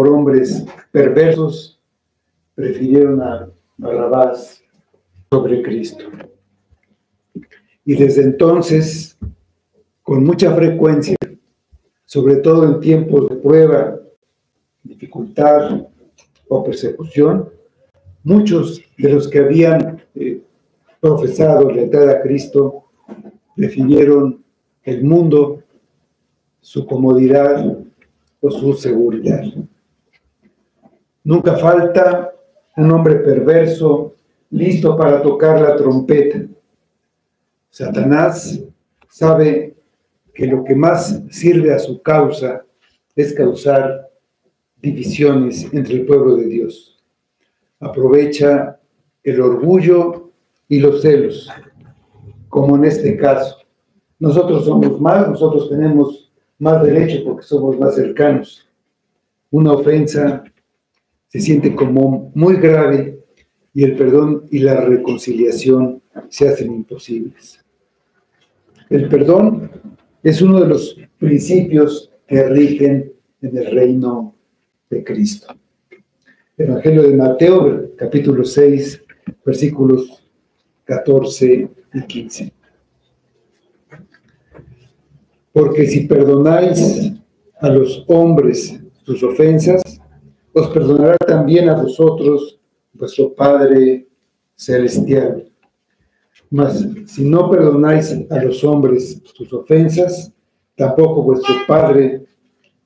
por hombres perversos, prefirieron a Barrabás sobre Cristo. Y desde entonces, con mucha frecuencia, sobre todo en tiempos de prueba, dificultad o persecución, muchos de los que habían profesado lealtad a Cristo prefirieron el mundo, su comodidad o su seguridad. Nunca falta un hombre perverso listo para tocar la trompeta. Satanás sabe que lo que más sirve a su causa es causar divisiones entre el pueblo de Dios. Aprovecha el orgullo y los celos, como en este caso. Nosotros somos más, nosotros tenemos más derecho porque somos más cercanos. Una ofensa se siente como muy grave y el perdón y la reconciliación se hacen imposibles. El perdón es uno de los principios que rigen en el reino de Cristo. Evangelio de Mateo, capítulo 6, versículos 14 y 15. Porque si perdonáis a los hombres sus ofensas, os perdonará también a vosotros vuestro Padre Celestial. Mas si no perdonáis a los hombres sus ofensas, tampoco vuestro Padre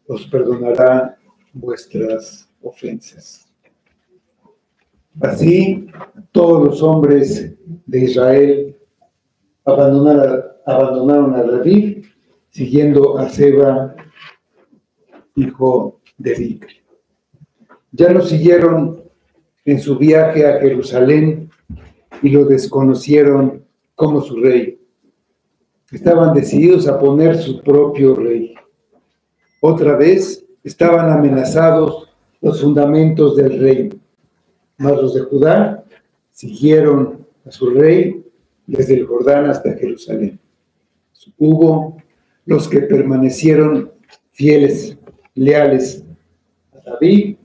os perdonará vuestras ofensas. Así, todos los hombres de Israel abandonaron a David, siguiendo a Seba, hijo de Bicri. Ya lo siguieron en su viaje a Jerusalén y lo desconocieron como su rey. Estaban decididos a poner su propio rey. Otra vez estaban amenazados los fundamentos del reino. Mas los de Judá siguieron a su rey desde el Jordán hasta Jerusalén. Hubo los que permanecieron fieles, leales a David,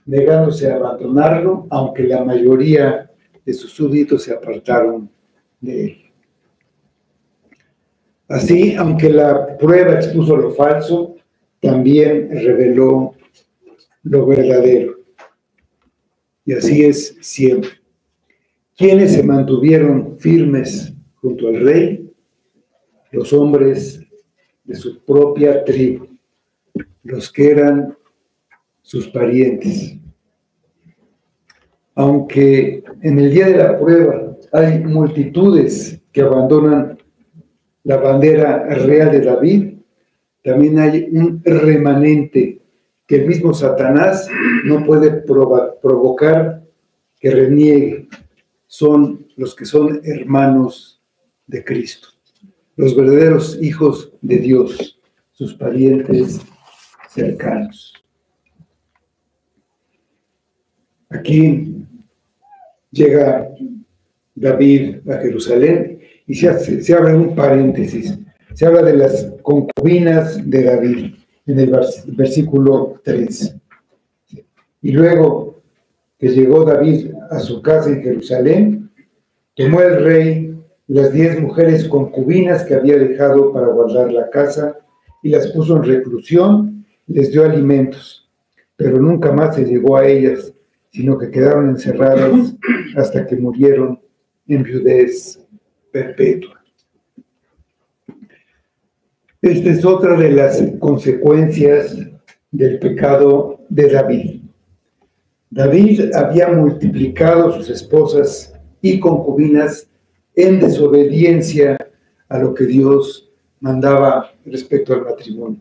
negándose a abandonarlo, aunque la mayoría de sus súbditos se apartaron de él. Así, aunque la prueba expuso lo falso, también reveló lo verdadero. Y así es siempre. ¿Quiénes se mantuvieron firmes junto al rey? Los hombres de su propia tribu, los que eran sus parientes. Aunque en el día de la prueba hay multitudes que abandonan la bandera real de David, también hay un remanente que el mismo Satanás no puede provocar que reniegue. Son los que son hermanos de Cristo, los verdaderos hijos de Dios, sus parientes cercanos. Aquí llega David a Jerusalén y se abre un paréntesis. Se habla de las concubinas de David en el versículo 3. Y luego que llegó David a su casa en Jerusalén, tomó el rey las 10 mujeres concubinas que había dejado para guardar la casa y las puso en reclusión, les dio alimentos, pero nunca más se llegó a ellas, sino que quedaron encerradas hasta que murieron en viudez perpetua. Esta es otra de las consecuencias del pecado de David. David había multiplicado sus esposas y concubinas en desobediencia a lo que Dios mandaba respecto al matrimonio.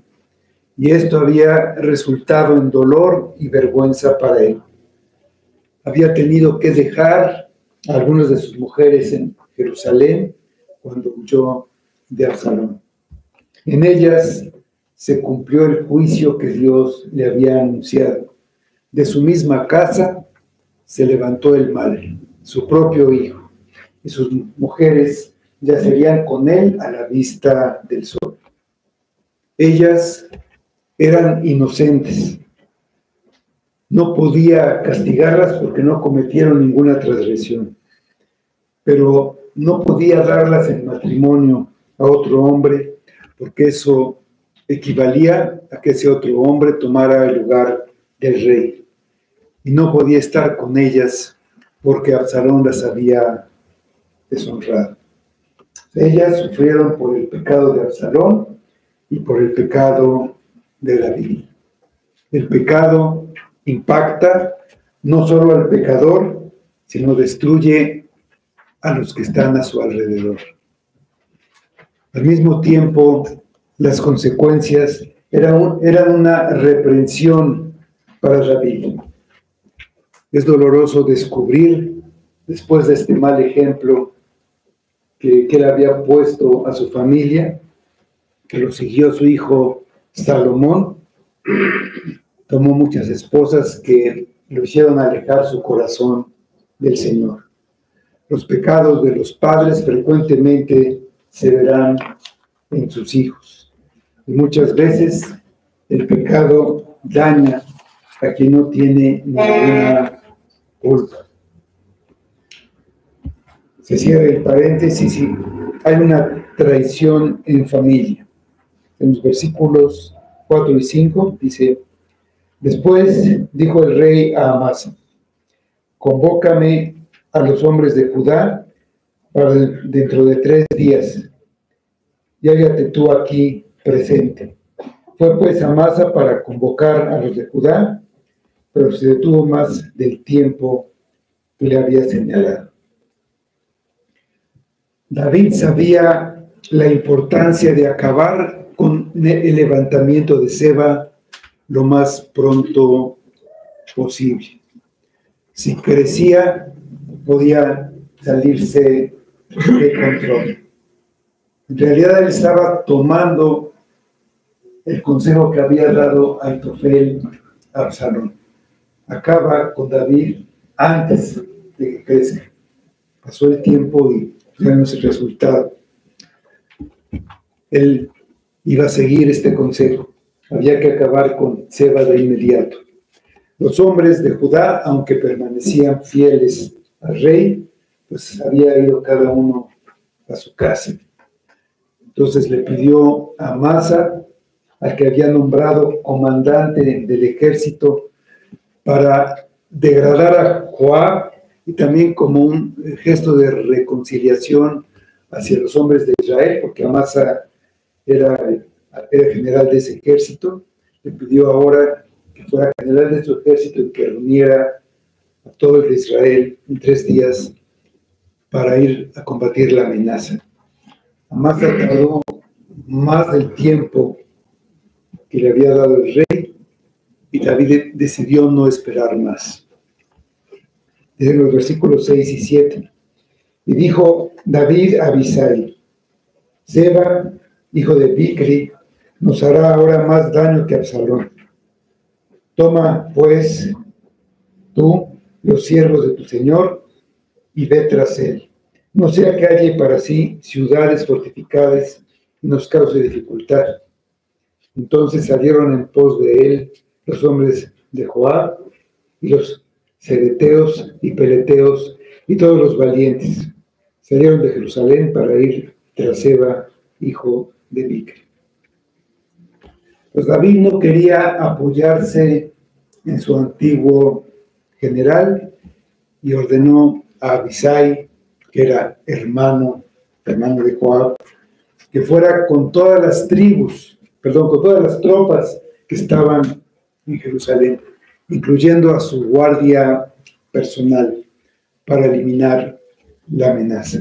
Y esto había resultado en dolor y vergüenza para él. Había tenido que dejar a algunas de sus mujeres en Jerusalén cuando huyó de Absalón. En ellas se cumplió el juicio que Dios le había anunciado. De su misma casa se levantó el mal, su propio hijo, y sus mujeres yacerían con él a la vista del sol. Ellas eran inocentes, No podía castigarlas porque no cometieron ninguna transgresión, pero no podía darlas en matrimonio a otro hombre, porque eso equivalía a que ese otro hombre tomara el lugar del rey. Y no podía estar con ellas porque Absalón las había deshonrado. Ellas sufrieron por el pecado de Absalón y por el pecado de David. El pecado impacta no solo al pecador, sino destruye a los que están a su alrededor. Al mismo tiempo, las consecuencias eran una reprensión para David. Es doloroso descubrir, después de este mal ejemplo que él había puesto a su familia, que lo siguió su hijo Salomón, tomó muchas esposas que lo hicieron alejar su corazón del Señor. Los pecados de los padres frecuentemente se verán en sus hijos. Y muchas veces el pecado daña a quien no tiene ninguna culpa. Se cierra el paréntesis y hay una traición en familia. En los versículos 4 y 5 dice: después dijo el rey a Amasa: convócame a los hombres de Judá para dentro de 3 días, y hállate tú aquí presente. Fue pues Amasa para convocar a los de Judá, pero se detuvo más del tiempo que le había señalado. David sabía la importancia de acabar con el levantamiento de Seba lo más pronto posible. Si crecía, podía salirse de control. En realidad, él estaba tomando el consejo que había dado Aitofel a Absalón. Acaba con David antes de que crezca. Pasó el tiempo y ya no es el resultado. Él iba a seguir este consejo. Había que acabar con Seba de inmediato. Los hombres de Judá, aunque permanecían fieles al rey, pues había ido cada uno a su casa. Entonces le pidió a Amasa, al que había nombrado comandante del ejército, para degradar a Joab, y también como un gesto de reconciliación hacia los hombres de Israel, porque Amasa era general de ese ejército. Le pidió ahora que fuera general de su ejército y que reuniera a todo el de Israel en 3 días para ir a combatir la amenaza. Amasa tardó más del tiempo que le había dado el rey, y David decidió no esperar más. Desde los versículos 6 y 7. Y dijo David a Abisai: Seba, hijo de Bicri, nos hará ahora más daño que Absalón. Toma, pues, tú los siervos de tu señor y ve tras él. No sea que halle para sí ciudades fortificadas y nos cause dificultad. Entonces salieron en pos de él los hombres de Joab y los cereteos y peleteos y todos los valientes. Salieron de Jerusalén para ir tras Seba, hijo de Bicri. Pues David no quería apoyarse en su antiguo general y ordenó a Abisai, que era hermano de Joab, que fuera con todas las con todas las tropas que estaban en Jerusalén, incluyendo a su guardia personal, para eliminar la amenaza.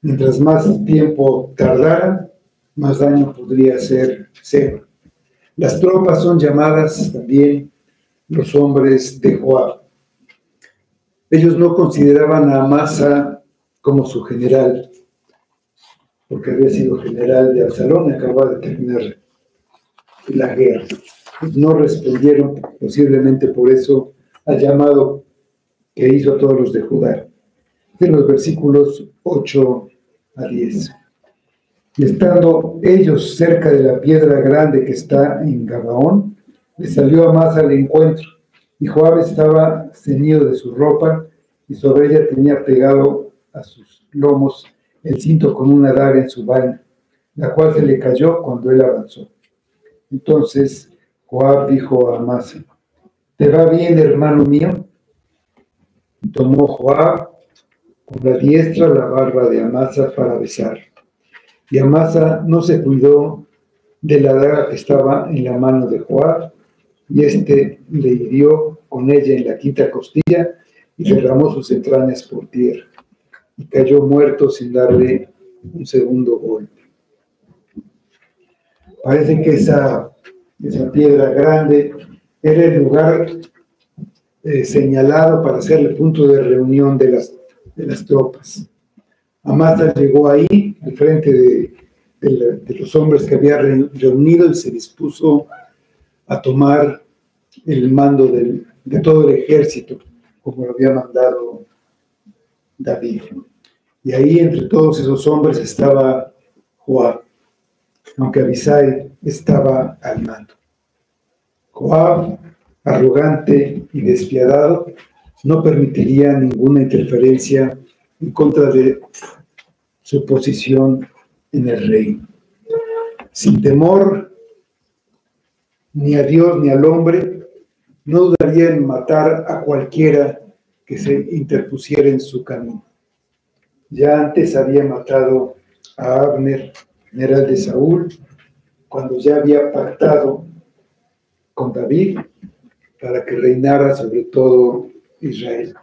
Mientras más tiempo tardara, más daño podría hacer Seba. Las tropas son llamadas también los hombres de Joab. Ellos no consideraban a Amasa como su general, porque había sido general de Absalón y acababa de terminar la guerra. No respondieron, posiblemente por eso, al llamado que hizo a todos los de Judá. En los versículos 8 a 10. Y estando ellos cerca de la piedra grande que está en Gabaón, le salió Amasa al encuentro y Joab estaba ceñido de su ropa, y sobre ella tenía pegado a sus lomos el cinto con una daga en su vaina, la cual se le cayó cuando él avanzó. Entonces Joab dijo a Amasa: ¿te va bien, hermano mío? Y tomó Joab con la diestra la barba de Amasa para besar. Y Amasa no se cuidó de la daga que estaba en la mano de Joab, y éste le hirió con ella en la quinta costilla y derramó sus entrañas por tierra, y cayó muerto sin darle un segundo golpe. Parece que esa piedra grande era el lugar señalado para ser el punto de reunión de las tropas. Amasa llegó ahí, al frente de los hombres que había reunido, y se dispuso a tomar el mando de todo el ejército, como lo había mandado David. Y ahí, entre todos esos hombres, estaba Joab, aunque Abisai estaba al mando. Joab, arrogante y despiadado, no permitiría ninguna interferencia en contra de su posición en el reino. Sin temor ni a Dios ni al hombre, no dudaría en matar a cualquiera que se interpusiera en su camino. Ya antes había matado a Abner, general de Saúl, cuando ya había pactado con David para que reinara sobre todo Israel.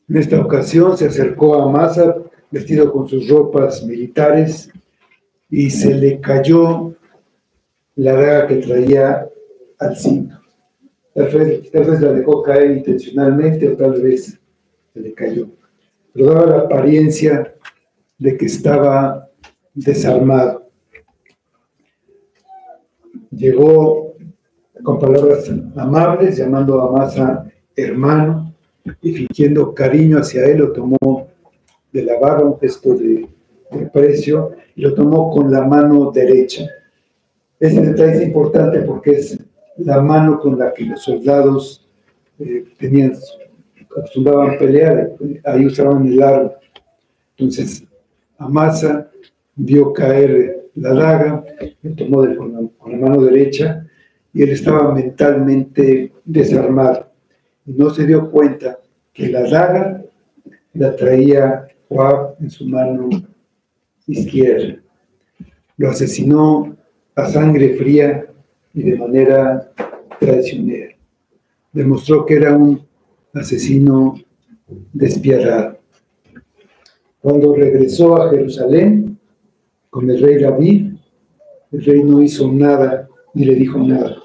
En esta ocasión se acercó a Amasa vestido con sus ropas militares y se le cayó la daga que traía al cinto. Tal vez la dejó caer intencionalmente, o tal vez se le cayó, pero daba la apariencia de que estaba desarmado. Llegó con palabras amables, llamando a Amasa hermano, y fingiendo cariño hacia él, lo tomó de la barba, un gesto de aprecio, y lo tomó con la mano derecha. Ese detalle es importante porque es la mano con la que los soldados acostumbraban a pelear, ahí usaban el arco. Entonces Amasa vio caer la daga, lo tomó con la mano derecha, y él estaba mentalmente desarmado, y no se dio cuenta que la daga la traía Joab en su mano izquierda. Lo asesinó a sangre fría y de manera traicionera. Demostró que era un asesino despiadado. Cuando regresó a Jerusalén con el rey David, el rey no hizo nada ni le dijo nada.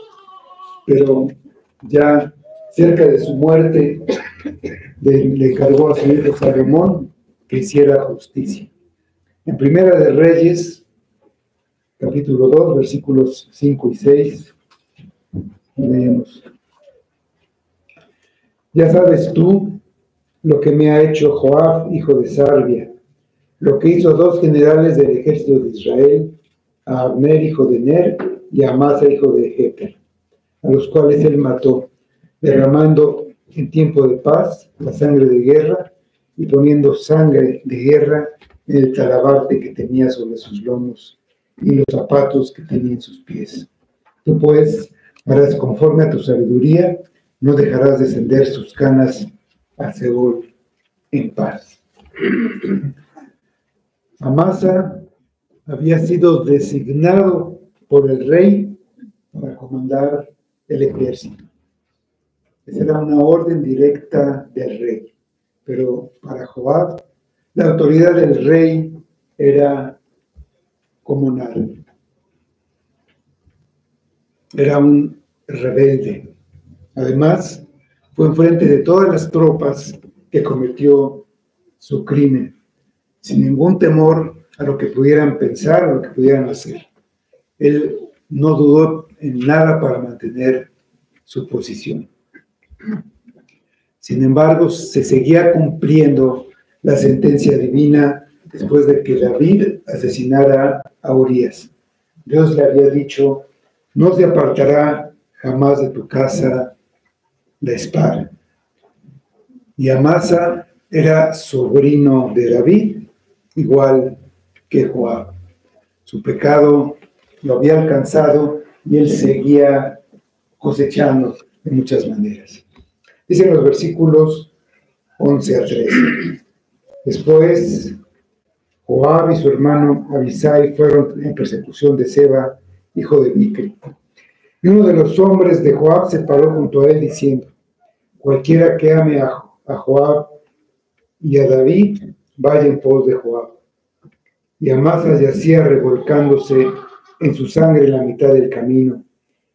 Pero ya cerca de su muerte, le encargó a su hijo Salomón que hiciera justicia. En Primera de Reyes, capítulo 2, versículos 5 y 6, leemos: ya sabes tú lo que me ha hecho Joab, hijo de Sarvia, lo que hizo 2 generales del ejército de Israel, a Abner, hijo de Ner, y a Amasa, hijo de Jeter, a los cuales él mató, derramando en tiempo de paz la sangre de guerra y poniendo sangre de guerra en el talabarte que tenía sobre sus lomos y los zapatos que tenía en sus pies. Tú pues harás conforme a tu sabiduría, no dejarás descender sus canas al Seol en paz. Amasa había sido designado por el rey para comandar el ejército. Esa era una orden directa del rey. Pero para Joab, la autoridad del rey era comunal. Era un rebelde. Además, fue enfrente de todas las tropas que cometió su crimen, sin ningún temor a lo que pudieran pensar o lo que pudieran hacer. Él no dudó en nada para mantener su posición. Sin embargo, se seguía cumpliendo la sentencia divina después de que David asesinara a Urías. Dios le había dicho: no se apartará jamás de tu casa la espada. Y Amasa era sobrino de David, igual que Joab. Su pecado lo había alcanzado y él seguía cosechando de muchas maneras. Dicen los versículos 11 a 13. Después, Joab y su hermano Abisai fueron en persecución de Seba, hijo de Bicri. Y uno de los hombres de Joab se paró junto a él diciendo: cualquiera que ame a Joab y a David, vaya en pos de Joab. Y Amasa yacía revolcándose en su sangre en la mitad del camino.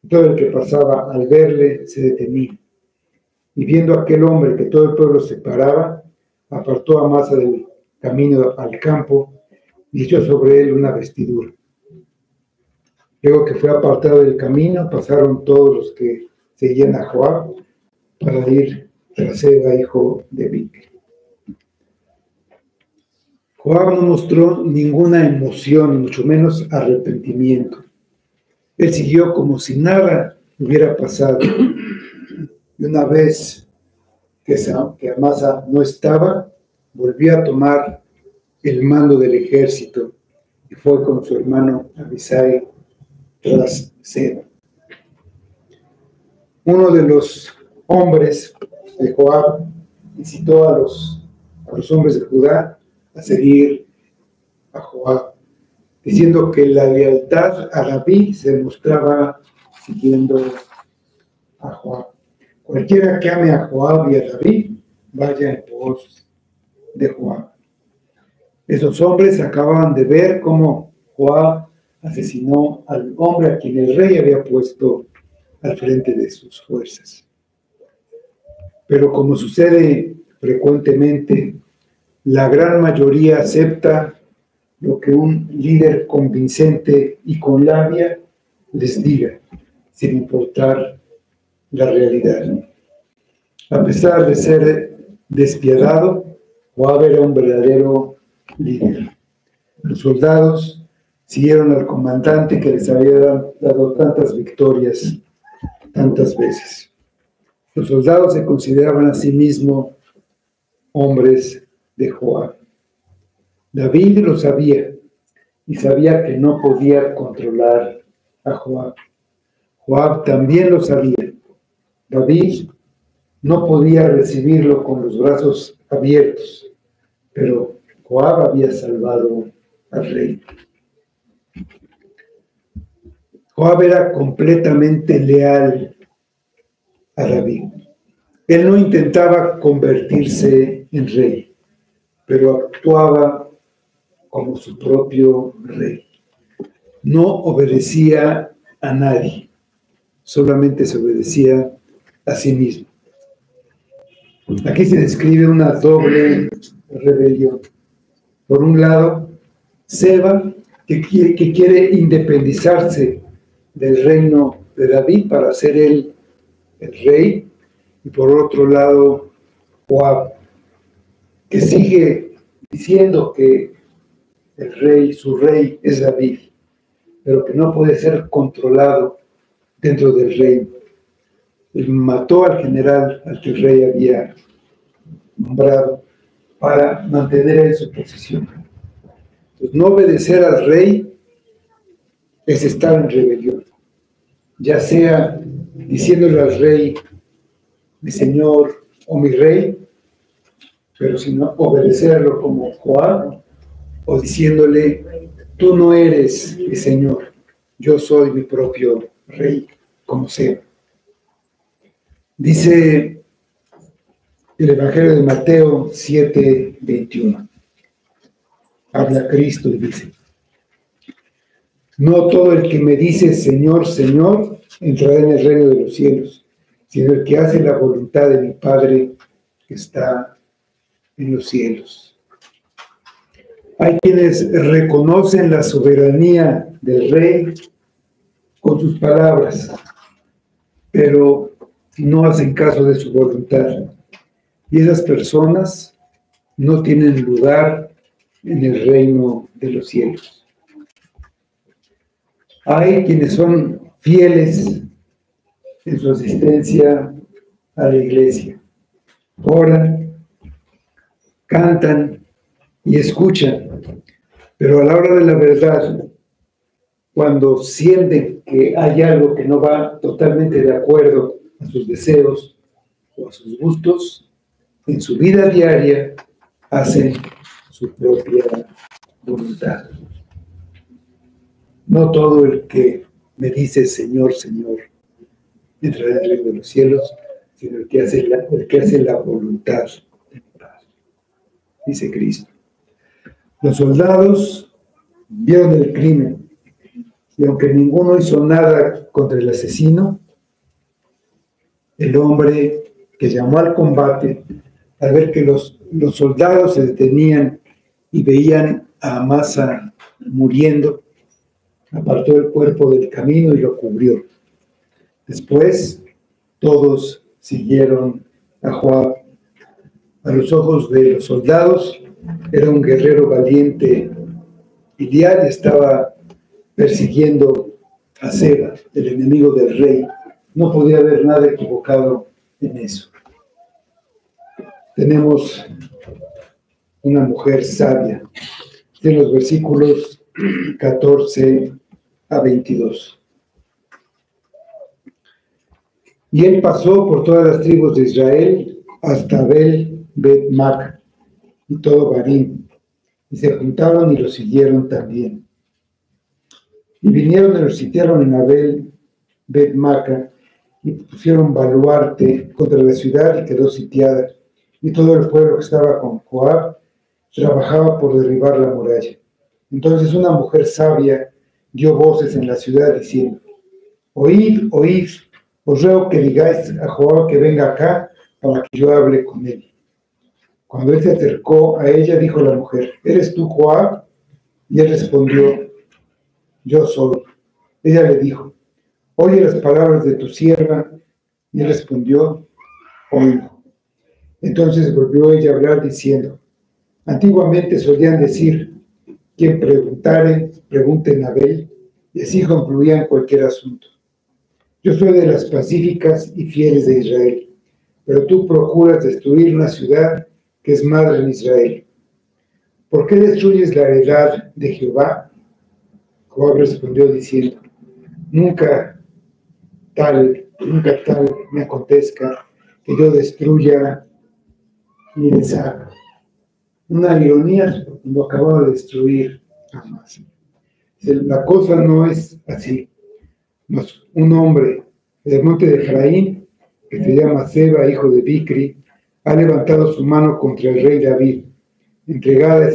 Todo el que pasaba al verle se detenía. Y viendo a aquel hombre que todo el pueblo se paraba, apartó a Amasa del camino al campo y echó sobre él una vestidura. Luego que fue apartado del camino, pasaron todos los que seguían a Joab para ir tras Seba, hijo de Bicri. Joab no mostró ninguna emoción, mucho menos arrepentimiento. Él siguió como si nada hubiera pasado. Y una vez que Amasa no estaba, volvió a tomar el mando del ejército y fue con su hermano Abisai tras Seba. Uno de los hombres de Joab incitó a los hombres de Judá a seguir a Joab, diciendo que la lealtad a David se mostraba siguiendo a Joab. Cualquiera que ame a Joab y a David, vaya en pos de Joab. Esos hombres acababan de ver cómo Joab asesinó al hombre a quien el rey había puesto al frente de sus fuerzas. Pero como sucede frecuentemente, la gran mayoría acepta lo que un líder convincente y con labia les diga, sin importar la realidad. A pesar de ser despiadado, Joab era un verdadero líder. Los soldados siguieron al comandante que les había dado tantas victorias tantas veces. Los soldados se consideraban a sí mismos hombres de Joab. David lo sabía y sabía que no podía controlar a Joab. Joab también lo sabía. David no podía recibirlo con los brazos abiertos, pero Joab había salvado al rey. Joab era completamente leal a David. Él no intentaba convertirse en rey, pero actuaba como su propio rey. No obedecía a nadie, solamente se obedecía a sí mismo. Aquí se describe una doble rebelión. Por un lado, Seba, que quiere independizarse del reino de David para ser él el rey, y por otro lado, Joab, que sigue diciendo que el rey, su rey es David, pero que no puede ser controlado dentro del reino. Él mató al general al que el rey había nombrado para mantener en su posición. Entonces, no obedecer al rey es estar en rebelión, ya sea diciéndole al rey, mi señor o mi rey, pero sino obedecerlo como Joab, o diciéndole, tú no eres mi señor, yo soy mi propio rey, como sea. Dice el Evangelio de Mateo 7:21. Habla Cristo y dice, no todo el que me dice Señor, Señor, entrará en el reino de los cielos, sino el que hace la voluntad de mi Padre que está en los cielos. Hay quienes reconocen la soberanía del rey con sus palabras, pero no hacen caso de su voluntad. Y esas personas no tienen lugar en el reino de los cielos. Hay quienes son fieles en su asistencia a la iglesia. Oran, cantan y escuchan, pero a la hora de la verdad, cuando sienten que hay algo que no va totalmente de acuerdo a sus deseos o a sus gustos, en su vida diaria hacen su propia voluntad. No todo el que me dice Señor, Señor, entrará en el reino de los cielos, sino el que hace la voluntad de mi Padre, dice Cristo. Los soldados vieron el crimen, y aunque ninguno hizo nada contra el asesino, el hombre que llamó al combate, al ver que los soldados se detenían y veían a Amasa muriendo, apartó el cuerpo del camino y lo cubrió. Después, todos siguieron a Joab. A los ojos de los soldados, era un guerrero valiente y leal, y estaba persiguiendo a Seba, el enemigo del rey. No podía haber nada equivocado en eso. Tenemos una mujer sabia, de los versículos 14 a 22. Y él pasó por todas las tribus de Israel hasta Abel Bet-Mac y todo Barim, y se juntaron y lo siguieron también. Y vinieron y lo sitiaron en Abel Bet-Maca y pusieron baluarte contra la ciudad y quedó sitiada. Y todo el pueblo que estaba con Joab trabajaba por derribar la muralla. Entonces una mujer sabia dio voces en la ciudad diciendo: oíd, oíd, os ruego que digáis a Joab que venga acá para que yo hable con él. Cuando él se acercó a ella, dijo la mujer: ¿eres tú Joab? Y él respondió: yo soy. Ella le dijo: oye las palabras de tu sierva. Y él respondió: oigo. Entonces volvió ella a hablar diciendo: antiguamente solían decir, quien preguntare, pregunte en Abel, y así concluían cualquier asunto. Yo soy de las pacíficas y fieles de Israel, pero tú procuras destruir una ciudad que es madre en Israel. ¿Por qué destruyes la heredad de Jehová? Joab respondió diciendo: nunca tal me acontezca que yo destruya ni deshaga. Una ironía, lo acababa de destruir jamás. La cosa no es así. Un hombre del monte de Efraín, que se llama Seba, hijo de Bicri, ha levantado su mano contra el rey David. Entregada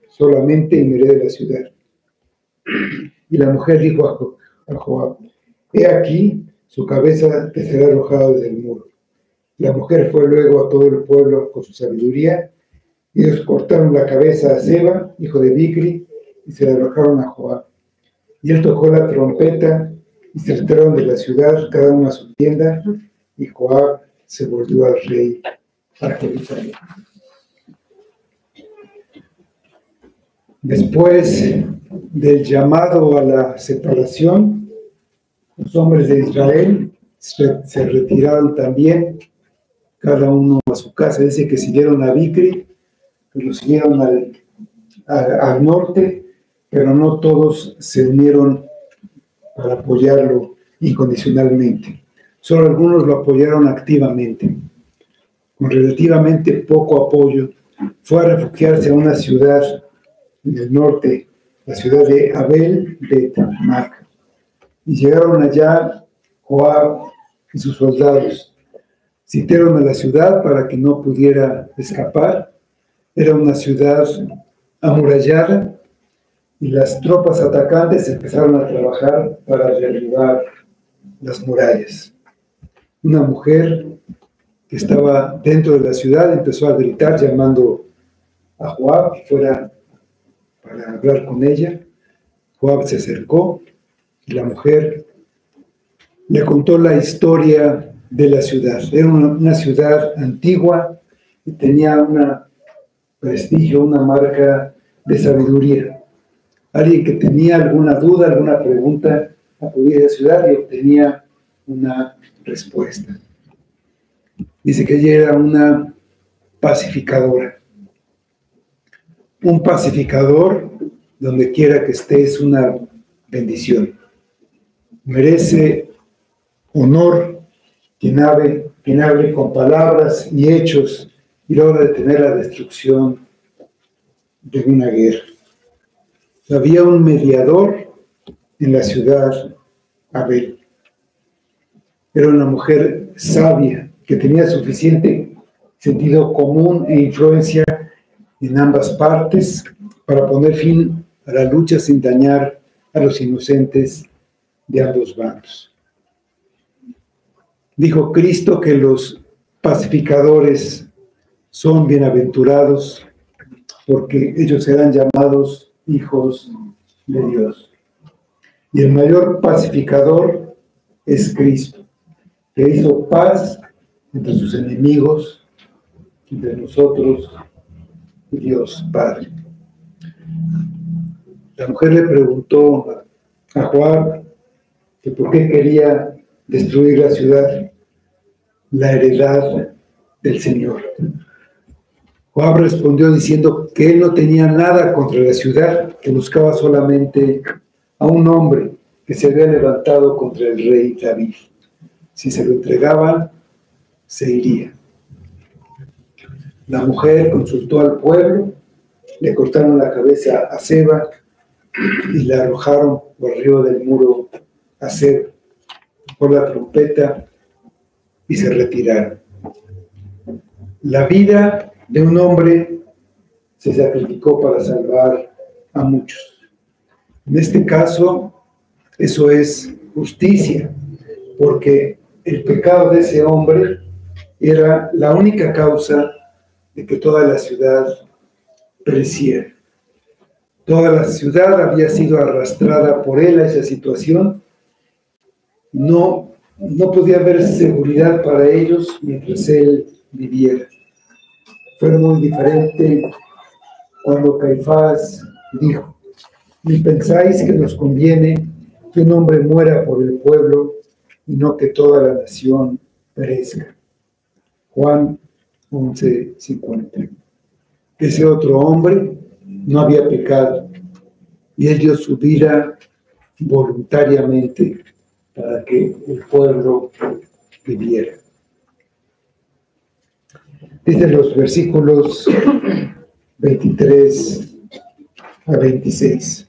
solamente en heredad de la ciudad. Y la mujer dijo a Joab: he aquí, su cabeza te será arrojada desde el muro. La mujer fue luego a todo el pueblo con su sabiduría, y ellos cortaron la cabeza a Seba, hijo de Bicri, y se la arrojaron a Joab. Y él tocó la trompeta, y se retiraron de la ciudad, cada uno a su tienda, y Joab se volvió al rey a Jerusalén. Después del llamado a la separación, los hombres de Israel se retiraron también, cada uno a su casa. Dice que siguieron a Bicri, que lo siguieron al norte, pero no todos se unieron para apoyarlo incondicionalmente. Solo algunos lo apoyaron activamente. Con relativamente poco apoyo, fue a refugiarse a una ciudad en el norte, la ciudad de Abel Bet-Mac. Y llegaron allá Joab y sus soldados. Sitiaron a la ciudad para que no pudiera escapar. Era una ciudad amurallada, y las tropas atacantes empezaron a trabajar para derribar las murallas. Una mujer que estaba dentro de la ciudad empezó a gritar llamando a Joab que fuera para hablar con ella. Joab se acercó y la mujer le contó la historia de la ciudad. Era una ciudad antigua y tenía un prestigio, una marca de sabiduría. Alguien que tenía alguna duda, alguna pregunta, acudía a la ciudad y obtenía una respuesta. Dice que ella era una pacificadora. Un pacificador, donde quiera que esté, es una bendición. Merece honor quien hable con palabras y hechos y logra detener la destrucción de una guerra. Había un mediador en la ciudad, Abel. Era una mujer sabia que tenía suficiente sentido común e influencia en ambas partes para poner fin a la lucha sin dañar a los inocentes de ambos bandos. Dijo Cristo que los pacificadores son bienaventurados porque ellos serán llamados hijos de Dios. Y el mayor pacificador es Cristo, que hizo paz entre sus enemigos, entre nosotros y Dios Padre. La mujer le preguntó a Joab que por qué quería destruir la ciudad, la heredad del Señor. Joab respondió diciendo que él no tenía nada contra la ciudad, que buscaba solamente a un hombre que se había levantado contra el rey David. Si se lo entregaban, se iría. La mujer consultó al pueblo, le cortaron la cabeza a Seba y la arrojaron por arriba del muro a Seba, por la trompeta, y se retiraron. La vida de un hombre se sacrificó para salvar a muchos. En este caso, eso es justicia, porque el pecado de ese hombre era la única causa de que toda la ciudad pereciera. Toda la ciudad había sido arrastrada por él a esa situación. No podía haber seguridad para ellos mientras él viviera. Fue muy diferente cuando Caifás dijo: ni pensáis que nos conviene que un hombre muera por el pueblo y no que toda la nación perezca. Juan 11:50. Ese otro hombre no había pecado y él dio su vida voluntariamente para que el pueblo viviera. Dice los versículos 23 a 26.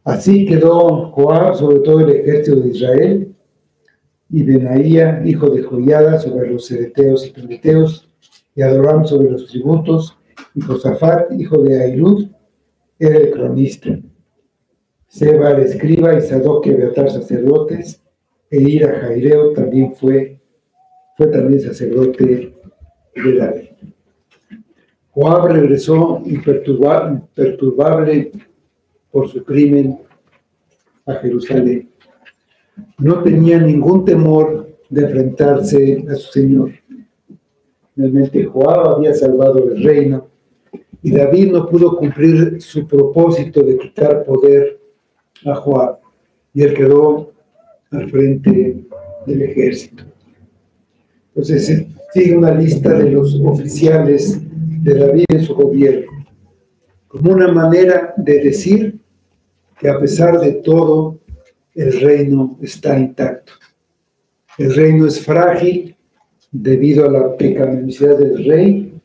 Así quedó Joab sobre todo el ejército de Israel, y Benaía, hijo de Joiada, sobre los cereteos y peleteos, y Adoram sobre los tributos, y Josafat, hijo de Ahilud, era el cronista. Seba el escriba, y Sadoc y Abiatar sacerdotes, e Ira Jaireo también fue también sacerdote de David. Joab regresó imperturbable por su crimen a Jerusalén. No tenía ningún temor de enfrentarse a su señor. Realmente Joab había salvado el reino y David no pudo cumplir su propósito de quitar poder a Joab, y él quedó al frente del ejército. Entonces sigue una lista de los oficiales de David en su gobierno, como una manera de decir que a pesar de todo, el reino está intacto. El reino es frágil debido a la pecaminosidad del rey,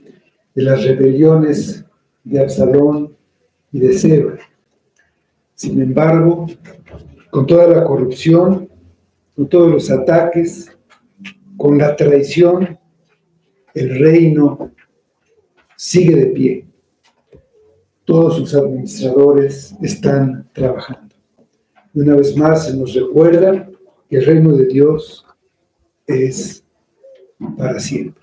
de las rebeliones de Absalón y de Seba. Sin embargo, con toda la corrupción, con todos los ataques, con la traición, el reino sigue de pie. Todos sus administradores están trabajando. Y una vez más se nos recuerda que el reino de Dios es para siempre.